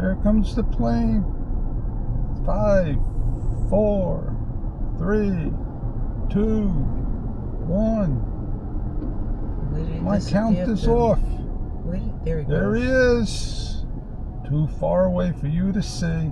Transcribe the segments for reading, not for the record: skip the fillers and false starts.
Here comes the plane. 5, 4, 3, 2, 1. My count is off. There he goes. There he is. Too far away for you to see.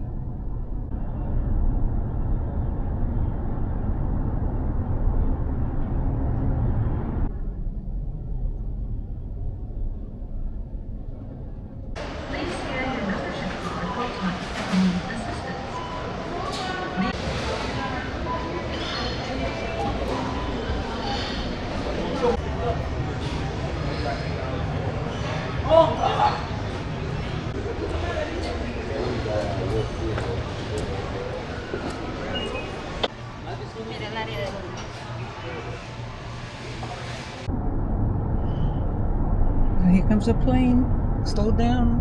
Here comes a plane. Slow down.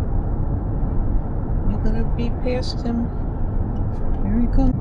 You're gonna be past him. Here he comes.